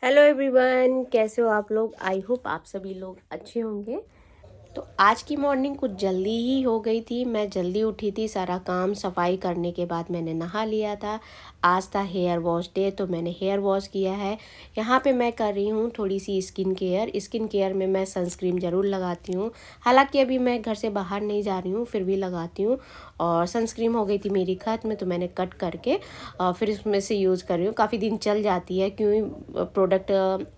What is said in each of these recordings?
Hello everyone, कैसे हो आप लोग। आई होप आप सभी लोग अच्छे होंगे। तो आज की मॉर्निंग कुछ जल्दी ही हो गई थी। मैं जल्दी उठी थी, सारा काम सफाई करने के बाद मैंने नहा लिया था। आज था हेयर वॉश डे, तो मैंने हेयर वॉश किया है। यहाँ पे मैं कर रही हूँ थोड़ी सी स्किन केयर में मैं सनस्क्रीन ज़रूर लगाती हूँ। हालांकि अभी मैं घर से बाहर नहीं जा रही हूँ, फिर भी लगाती हूँ। और सनस्क्रीन हो गई थी मेरी खत्म, तो मैंने कट करके फिर इसमें से यूज़ कर रही हूँ। काफ़ी दिन चल जाती है, क्यों प्रोडक्ट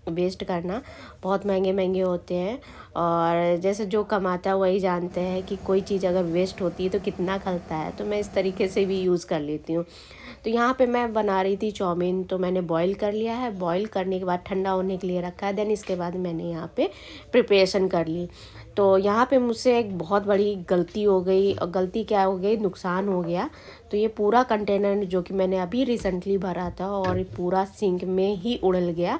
वेस्ट करना, बहुत महंगे महंगे होते हैं। और जैसे जो कमाता है वही जानते हैं कि कोई चीज़ अगर वेस्ट होती है तो कितना खलता है। तो मैं इस तरीके से भी यूज़ कर लेती हूँ। तो यहाँ पे मैं बना रही थी चाउमीन, तो मैंने बॉईल कर लिया है। बॉईल करने के बाद ठंडा होने के लिए रखा है। देन इसके बाद मैंने यहाँ पे प्रिपरेशन कर ली। तो यहाँ पे मुझसे एक बहुत बड़ी गलती हो गई। और गलती क्या हो गई, नुकसान हो गया। तो ये पूरा कंटेनर जो कि मैंने अभी रिसेंटली भरा था और पूरा सिंक में ही उड़ल गया।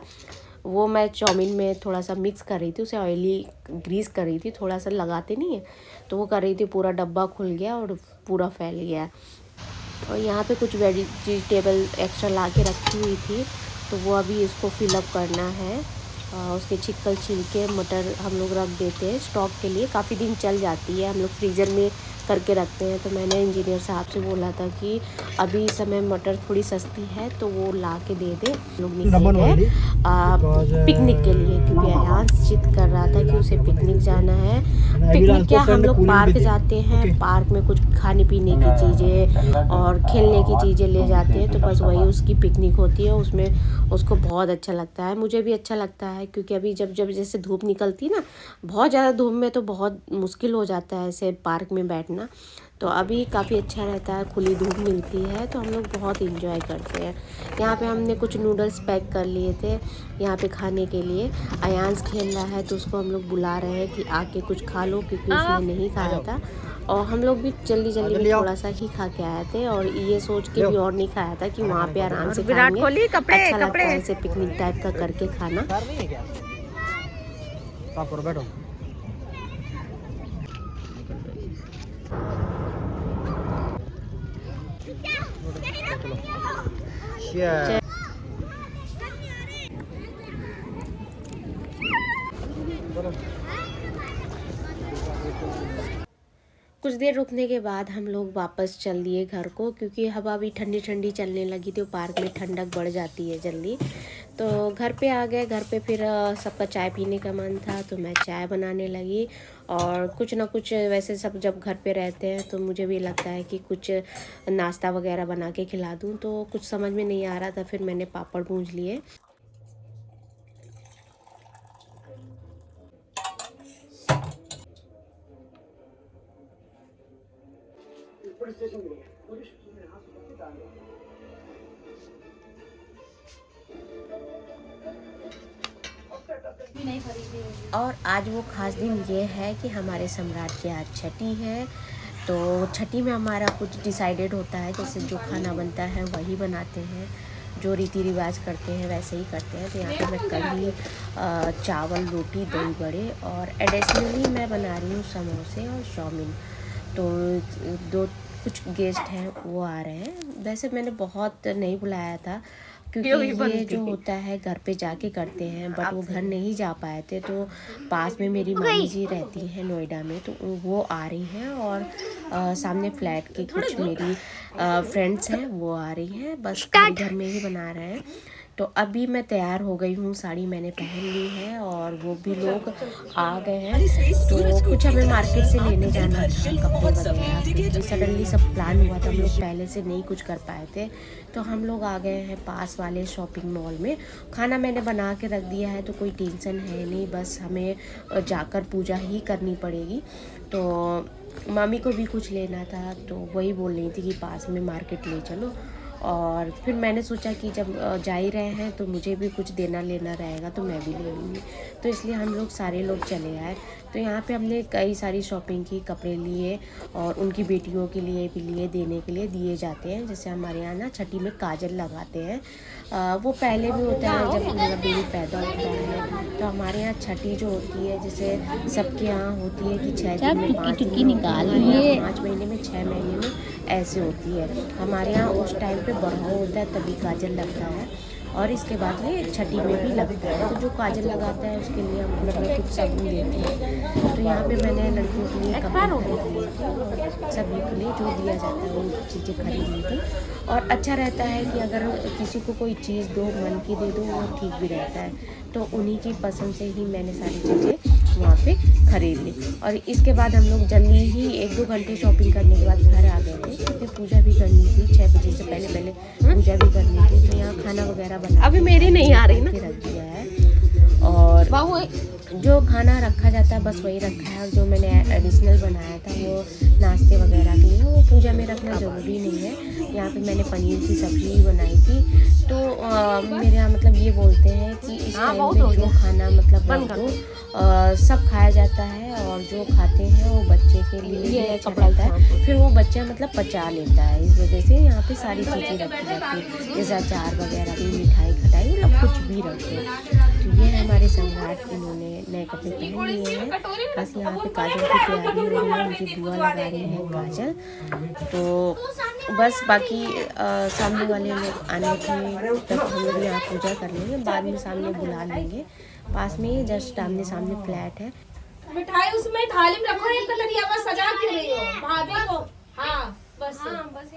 वो मैं चाउमीन में थोड़ा सा मिक्स कर रही थी, उसे ऑयली ग्रीस कर रही थी, थोड़ा सा लगाते नहीं है तो वो कर रही थी। पूरा डब्बा खुल गया और पूरा फैल गया। और यहाँ पे कुछ वेजिटेबल एक्स्ट्रा ला के रखी हुई थी, तो वो अभी इसको फिलअप करना है। उसके छिकल छिलके मटर हम लोग रख देते हैं स्टॉक के लिए, काफ़ी दिन चल जाती है। हम लोग फ्रीज़र में करके रखते हैं। तो मैंने इंजीनियर साहब से बोला था कि अभी इस समय मटर थोड़ी सस्ती है तो वो ला के दे दे। लोग निकल गए पिकनिक के लिए, क्योंकि अयान जिद कर रहा था कि उसे पिकनिक जाना है। पिकनिक क्या, हम लोग पार्क जाते हैं, पार्क में कुछ खाने पीने की चीज़ें और खेलने की चीज़ें ले जाते हैं। तो बस वही उसकी पिकनिक होती है। उसमें उसको बहुत अच्छा लगता है, मुझे भी अच्छा लगता है। क्योंकि अभी जब जब जैसे धूप निकलती ना, बहुत ज़्यादा धूप में तो बहुत मुश्किल हो जाता है ऐसे पार्क में बैठना। तो अभी काफ़ी अच्छा रहता है, खुली धूप मिलती है, तो हम लोग बहुत इंजॉय करते हैं। यहाँ पे हमने कुछ नूडल्स पैक कर लिए थे यहाँ पे खाने के लिए। अयांश खेल रहा है तो उसको हम लोग बुला रहे हैं कि आके कुछ खा लो, क्योंकि उसने नहीं खाया था। और हम लोग भी जल्दी जल्दी में थोड़ा सा ही खा के आए थे, और ये सोच के भी और नहीं खाया था कि वहाँ पे आराम से खाएंगे। अच्छा लगता है ऐसे पिकनिक टाइप का करके खाना। बैठो। कुछ देर रुकने के बाद हम लोग वापस चल दिए घर को, क्योंकि हवा भी ठंडी ठंडी चलने लगी थी। पार्क में ठंडक बढ़ जाती है जल्दी। तो घर पे आ गए। घर पे फिर सबका चाय पीने का मन था, तो मैं चाय बनाने लगी। और कुछ ना कुछ, वैसे सब जब घर पे रहते हैं तो मुझे भी लगता है कि कुछ नाश्ता वगैरह बना के खिला दूँ। तो कुछ समझ में नहीं आ रहा था, फिर मैंने पापड़ भूंज लिए। और आज वो ख़ास दिन ये है कि हमारे सम्राट की आज छठी है। तो छठी में हमारा कुछ डिसाइडेड होता है, जैसे जो खाना बनता है वही बनाते हैं, जो रीति रिवाज करते हैं वैसे ही करते हैं। तो यहाँ पे मैं कढ़ी, चावल, रोटी, दही बड़े और एडिशनली मैं बना रही हूँ समोसे और चाउमीन। तो दो कुछ गेस्ट हैं वो आ रहे हैं। वैसे मैंने बहुत नहीं बुलाया था, क्योंकि ये जो होता है घर पे जाके करते हैं, बट वो घर नहीं जा पाए थे। तो पास में मेरी मामी जी रहती हैं नोएडा में, तो वो आ रही हैं। और सामने फ्लैट की कुछ मेरी फ्रेंड्स हैं वो आ रही हैं। बस घर में ही बना रहे हैं। तो अभी मैं तैयार हो गई हूँ, साड़ी मैंने पहन ली है और वो भी लोग आ गए हैं। तो कुछ हमें मार्केट से लेने जाना था कपड़े वगैरह, क्योंकि सडनली सब प्लान हुआ था, हम लोग पहले से नहीं कुछ कर पाए थे। तो हम लोग आ गए हैं पास वाले शॉपिंग मॉल में। खाना मैंने बना के रख दिया है, तो कोई टेंशन है नहीं, बस हमें जाकर पूजा ही करनी पड़ेगी। तो मामी को भी कुछ लेना था, तो वही बोल रही थी कि पास में मार्केट ले चलो। और फिर मैंने सोचा कि जब जा ही रहे हैं तो मुझे भी कुछ देना लेना रहेगा, तो मैं भी ले लूँगी। तो इसलिए हम लोग सारे लोग चले आए। तो यहाँ पे हमने कई सारी शॉपिंग की, कपड़े लिए और उनकी बेटियों के लिए भी लिए, देने के लिए दिए जाते हैं। जैसे हमारे यहाँ ना छठी में काजल लगाते हैं। वो पहले भी होता है जब मेरा बेबी पैदा होता है। तो हमारे यहाँ छठी जो होती है, जैसे सबके यहाँ होती है कि 6 दिन में 5 दिन में होती है, हमारे यहाँ 5 महीने में 6 महीने में ऐसे होती है। हमारे यहाँ उस टाइम पे बढ़ाव होता है तभी काजल लगता है। और इसके बाद ये छठी में भी लगता है। तो जो काजल लगाता है उसके लिए हम कुछ ना कुछ साबुन देते हैं। तो यहाँ पे मैंने लड़कियों के लिए कपड़े खरीद लिए थे और सभी के लिए जो दिया जाता है वो चीज़ें खरीद ली थी। और अच्छा रहता है कि अगर किसी को कोई चीज़ दो, मन की दे दो, वो ठीक भी रहता है। तो उन्हीं की पसंद से ही मैंने सारी चीज़ें वहाँ पे खरीद ली। और इसके बाद हम लोग जल्दी ही 1-2 घंटे शॉपिंग करने के बाद घर आ गए थे, क्योंकि पूजा भी करनी थी। 6 बजे से पहले पूजा भी करनी थी। तो यहाँ खाना वगैरह बना अभी मेरी नहीं आ रही ना रख दिया है। और जो खाना रखा जाता है बस वही रखा है। और जो मैंने एडिशनल बनाया था वो नाश्ते वगैरह के लिए, वो पूजा में रखना ज़रूरी नहीं है। यहाँ पे मैंने पनीर की सब्ज़ी बनाई थी। तो मेरे यहाँ मतलब ये बोलते हैं कि इस टाइम पे जो खाना मतलब सब खाया जाता है और जो खाते हैं वो बच्चे के लिए अच्छा रहता है। फिर वो बच्चा मतलब पचा लेता है। इस वजह से यहाँ पे सारी चीज़ें रखी जाती है, जैसे अचार वगैरह भी, मिठाई खटाई, मतलब कुछ भी रखो। तो ये है हमारे सम्राट, इन्होंने नए कपड़े पहन लिए हैं। बस यहाँ पे काजल की तैयारी हो रही है, उनकी बुआ लगा रही है काजल। तो बस बाकी सामने वाले लोग आने के तक हम लोग यहाँ पूजा कर लेंगे, बाद में सामने बुला लेंगे। पास में ही जस्ट आमने सामने फ्लैट है। मिठाई उसमें थाली में रखो, एक कटोरी बस सजा क्यों रही हो भाभी को? हाँ बस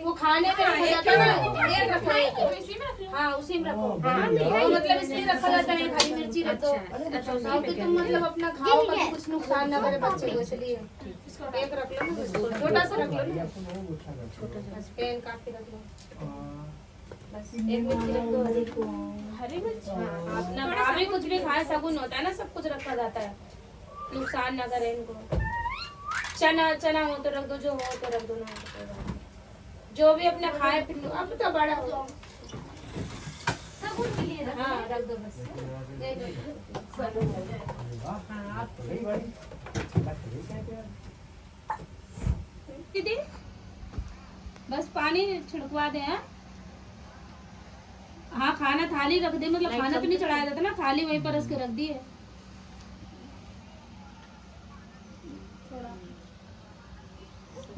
वो खाने में रखो, एक रखो, एक हाँ उसी में रखो। तो मतलब इसलिए रखा जाता है हरी मिर्ची रखो, तो तुम मतलब अपना खाओ, कभी कुछ नुकसान ना करे बच्चे को, इसलिए एक रख लो ना, छोटा सा रख लो ना, छोटा सा पेन काट के रख लो। बस एक मिर्ची रख दो, हरी मिर्ची। अपना भाभी कुछ भी खाए, शगुन होता है ना, सब कुछ रखा जाता है, नुकसान ना करे इनको। चना हो तो रख दो, जो हो तो रख दो, ना जो भी अपना खाए। फिर अब तो बड़ा हो, हाँ रख दो बस। दीदी बस पानी छिड़कवा दे। हाँ खाना थाली रख दे, मतलब खाना तो नहीं चढ़ाया जाता ना, थाली वहीं पर रख के रख दी है।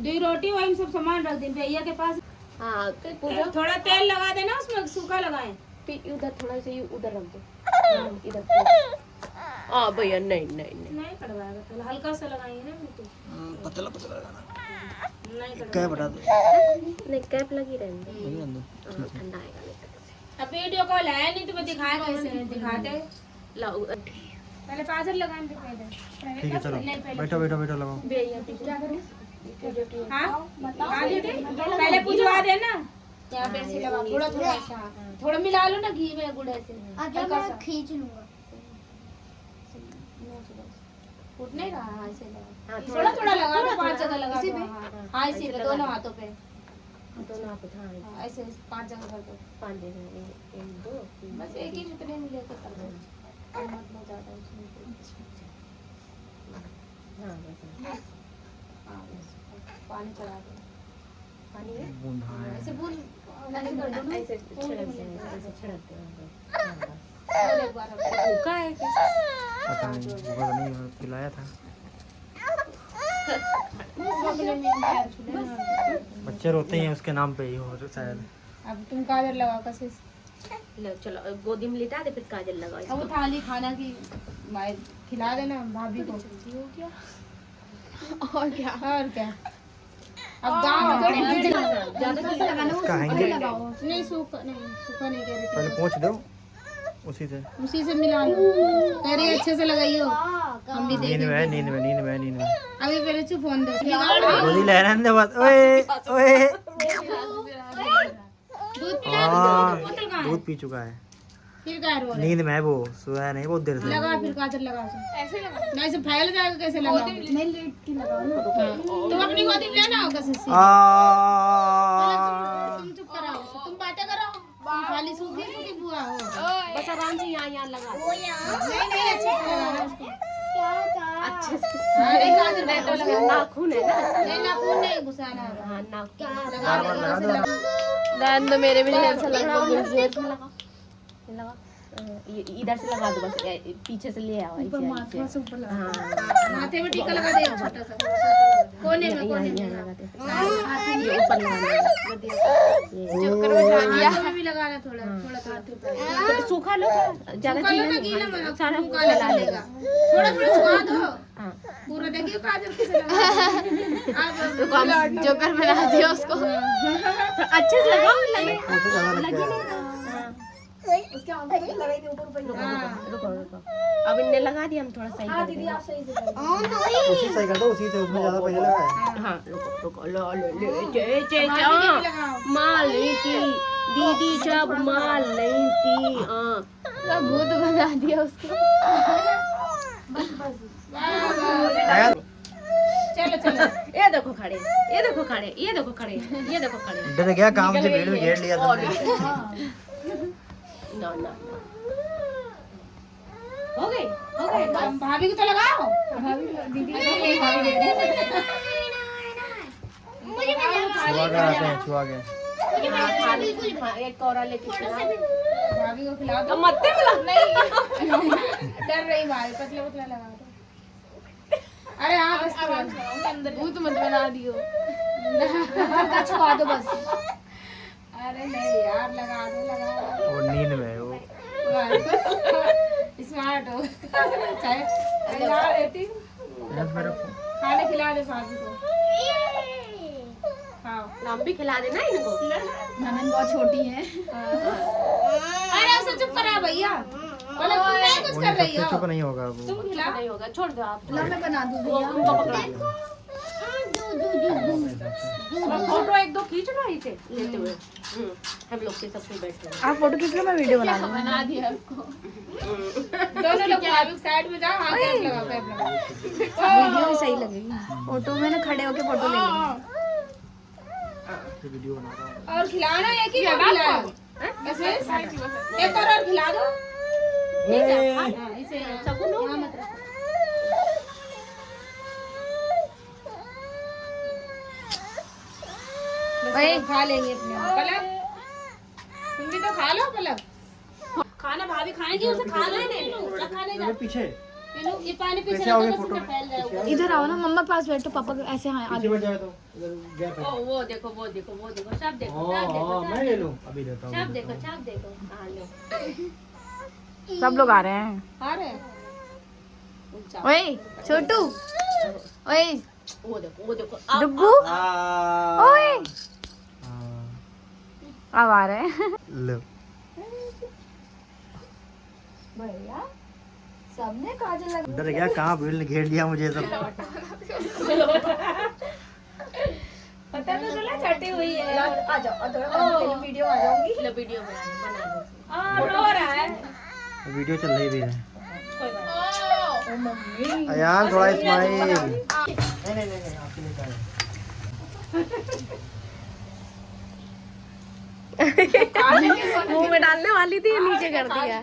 दो रोटी वही सब सामान रख दे भैया के पास। हाँ थोड़ा तेल लगा देना उसमें, सूखा लगाएं। उधर थोड़ा सा उधर रख दो, इधर। हाँ भैया नहीं कड़वाएगा, तो हल्का सा लगाइए ना, पतला लगाना। नहीं कैप हटा दो, नहीं कैप लगी रहने दो, ठंडा आएगा। अब वीडियो कॉल है नहीं तो मैं दिखाएगा, कैसे दिखाते। लाओ पहले पाजर लगाने दे, पहले ठीक है चलो, बैठो लगाओ। क्या करूं? हाँ पहले पूजवा देना, यहाँ पे ऐसे लगा, थोड़ा मिला लो ना घी में, गुड़ ऐसे हल्का सा खींच लूंगा। फूट नहीं रहा, हाँ ऐसे लगा, थोड़ा लगा दो, 5 जगह लगा दो। हाँ इसी पे दोनों हाथों पे, ऐसे 5 जगह कर दो, 5 जगह, 1 2 बस एक ही जितने में लेकर कर दो, मतलब ज्यादा उसमें। हाँ बस पानी चढ़ा दो, पानी ऐसे बूंद ऐसे कर दो, ऐसे छिड़क दो। एक बार भूखा है क्या? पता नहीं, भूखा नहीं, पिलाया था। बच्चे रोते हैं उसके नाम पे ही हो शायद। अब तुम काजल लगाओ कसे, चलो गोदी में लिटा दे, फिर काजल लगाओ। अब वो थाली खाना की खिला देना भाभी को। और क्या अब गाँव में ज्यादा लगाओ, नहीं सूखा नहीं कह रही पहले पहुंच दो, उसी से मिला लो, कह रही अच्छे से लगाइयो, हम भी नींद में। अभी पहले चुप फोन दे, गोदी ले रहने दे बस। ओए दूध पी चुका है, फिर क्या रो रहे? नींद में है वो, सोया नहीं बहुत देर से। लगा फिर काजल लगा, ऐसे लगा, नहीं से फैल जाएगा, कैसे लगाओ? नहीं लेट के लगाओ ना। तुम अपनी गोदी में लेना होगा से, तुम चुप कराओ, तुम बातें करो, खाली सूखी बुआ हो, बस आराम से यहाँ लगा। नहीं अच्छे से लगाना उसको, अच्छे से अरे काजल बैठो लगा, नाखून है ना, नहीं नाखून नहीं घुसाना है। हाँ नाखून लगा दान तो मेरे भी नहीं अच्छा लग रहा है। लगा इधर से लगा दो बस, पीछे से ले आओ ऐसे, थोड़ा सा ऊपर लगा। हाँ माथे में टीका लगा दे छोटा सा, कोने में कोने में लगा दे, ये ऊपर लगाना है, चक्कर में डाल दिया में भी लगाना थोड़ा थोड़ा हाथ ऊपर तो सूखा लो, ज्यादा कर लो ना, गीला मत सारा काला लगेगा, थोड़ा थोड़ा छुआ दो पूरा। देखिए काजल कैसे लगा जोकर बना दिया उसको। तो अच्छे से लगाओ, लगे उसके आंखें में लगाई थी ऊपर ऊपर। रुको रुको, अब इनने लगा दिया, हम थोड़ा सही कर देंगे। आप सही से उसी सही कर दो, उसी से उसमें ज्यादा पैसे लगा है। हाँ रुको रुको, लो लो ले माल नहीं थी दीदी, जब माल नहीं थी भूत बना दिया उसको। चलो चलो, ये देखो खड़े, ये देखो खड़े, ये देखो खड़े, ये देखो खड़े। डर गया, काम से भीड़ में घेर लिया तुमने। ना ना हो गई भाभी को तो लगाओ, दीदी छुआ के आते हैं, छुआ के। एक कौरा लेके भाभी को खिला दो। मत मिला नहीं डर रही भाभी, पतला पतला लगा दो। अरे हाँ बस भूत मत बना दियो। छुआ दो बस। अरे नहीं यार, लगा दो लगा दो। वो नींद में है वो। स्मार्ट हो चाहे यार एटी खाने खिला दे भाभी को। हाँ हम भी खिला देना इनको। ननन बहुत छोटी है। अरे उसे चुप करा भैया, बोला तुम नहीं कुछ कर रही हो, चुप नहीं होगा वो। तुम खिला। नहीं होगा, छोड़ दो आप। ला मैं बना दूंगी। उनको पकड़ा दो। फोटो एक दो खींच लो ऐसे लेते हुए, हम लोग के सबसे बैठे हैं। आप फोटो खींच लो, मैं वीडियो बना दूंगी। बना दिया आपको। दोनों लोग भाभी साइड में जाओ, हाथ कैप लगाओ, कैप लगाओ। वीडियो में सही लगेगी। फोटो में ना खड़े होके फोटो ले लेंगे। वीडियो बना रहा हूँ। और खिलाना है कि क्या खिलाओ? ऐसे एक और खिला दो। ठीक है, हाँ, इसे सबको यहाँ मत रखो। बस खा लेंगे अपने आप। पलक तुम भी तो खा लो, पलक खाना भाभी खाएंगी, उसे खाना ही नहीं, क्या खाने जा। पीछे पीनू, ये पानी पीछे कैसे रखो, आओगे बस फोटो? इसमें फैल जाएगा। इधर आओ ना, मम्मा के पास बैठो, पापा के ऐसे हाँ पीछे बैठ जाए तो इधर गैप है। ओ वो देखो वो देखो वो देखो, सब देखो सब हाँ, देखो मैं ले लूँ, अभी लेता हूँ। सब देखो सब देखो। हाँ लो, सब लोग आ रहे हैं। आ रहे ओए छोटू, ओए वो देखो डुग्गू, हाँ। ओए हाँ। अब आ रहे हैं। लो। भैया सबने काजल लगा। डर गया, कहाँ भीड़ ने घेर लिया मुझे सब। पता तो चला छठी हुई है। आ जाओ, वीडियो आ जाऊंगी। लो वीडियो बना दो। रो रहा है वीडियो चल रही भी है। कोई बात अयान थोड़ा स्माइल। नहीं आपके लिए मुंह में डालने वाली थी, नीचे कर दिया।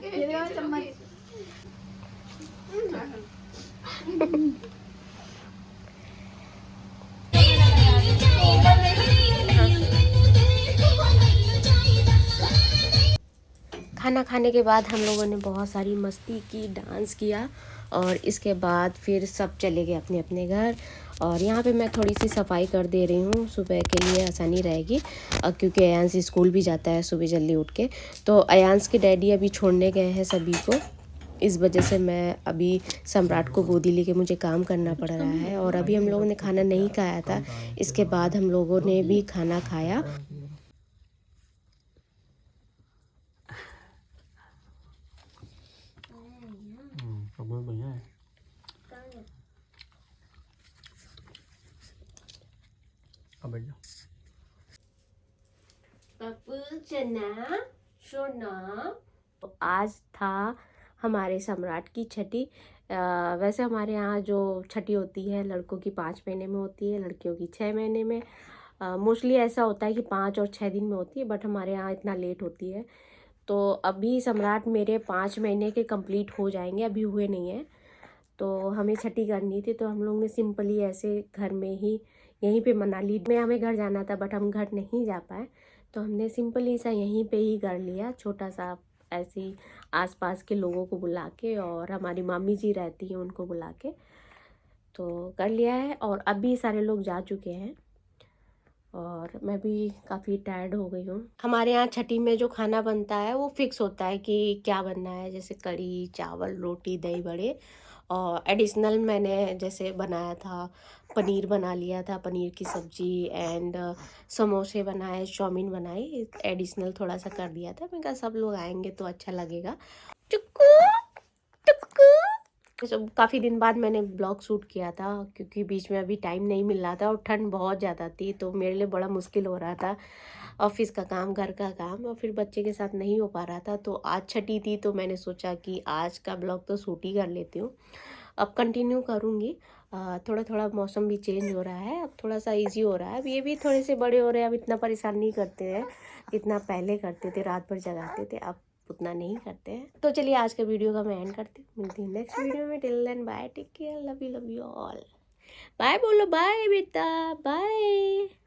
चम्मच खाना खाने के बाद हम लोगों ने बहुत सारी मस्ती की, डांस किया और इसके बाद फिर सब चले गए अपने अपने घर। और यहाँ पे मैं थोड़ी सी सफाई कर दे रही हूँ, सुबह के लिए आसानी रहेगी क्योंकि अयांश स्कूल भी जाता है सुबह जल्दी उठ के। तो अयांश के डैडी अभी छोड़ने गए हैं सभी को, इस वजह से मैं अभी सम्राट को गोदी लेके मुझे काम करना पड़ रहा है। और अभी हम लोगों ने खाना नहीं खाया था, इसके बाद हम लोगों ने भी खाना खाया। बहुत बढ़िया है। अब बैठ जाओ। चना सोना। तो आज था हमारे सम्राट की छठी। वैसे हमारे यहाँ जो छठी होती है लड़कों की 5 महीने में होती है, लड़कियों की 6 महीने में। मोस्टली ऐसा होता है कि 5 और 6 दिन में होती है, बट हमारे यहाँ इतना लेट होती है। तो अभी सम्राट मेरे 5 महीने के कंप्लीट हो जाएंगे, अभी हुए नहीं हैं। तो हमें छठी करनी थी, तो हम लोग ने सिंपली ऐसे घर में ही यहीं पे मना ली। में हमें घर जाना था बट हम घर नहीं जा पाए, तो हमने सिंपली सा यहीं पे ही कर लिया, छोटा सा ऐसे ही आसपास के लोगों को बुला के, और हमारी मामी जी रहती हैं उनको बुला के तो कर लिया है। और अभी सारे लोग जा चुके हैं और मैं भी काफ़ी टायर्ड हो गई हूँ। हमारे यहाँ छठी में जो खाना बनता है वो फिक्स होता है कि क्या बनना है, जैसे कढ़ी चावल रोटी दही बड़े, और एडिशनल मैंने जैसे बनाया था, पनीर बना लिया था, पनीर की सब्जी एंड समोसे बनाए, चाउमीन बनाई, एडिशनल थोड़ा सा कर दिया था। मैंने कहा सब लोग आएंगे तो अच्छा लगेगा। चुक्कू चुक्कू, सब काफ़ी दिन बाद मैंने ब्लॉग शूट किया था क्योंकि बीच में अभी टाइम नहीं मिल रहा था और ठंड बहुत ज़्यादा थी, तो मेरे लिए बड़ा मुश्किल हो रहा था, ऑफिस का काम, घर का काम, और फिर बच्चे के साथ नहीं हो पा रहा था। तो आज छठी थी तो मैंने सोचा कि आज का ब्लॉग तो शूट ही कर लेती हूँ, अब कंटिन्यू करूँगी। थोड़ा थोड़ा मौसम भी चेंज हो रहा है, अब थोड़ा सा इजी हो रहा है, अब ये भी थोड़े से बड़े हो रहे हैं, अब इतना परेशान नहीं करते हैं जितना पहले करते थे, रात भर जगाते थे, अब उतना नहीं करते हैं। तो चलिए आज का वीडियो का मैं एंड करती हूँ, मिलती हूँ नेक्स्ट वीडियो में। Till then bye, take care, love you all. Bye बोलो, बाय बेटा, बाय।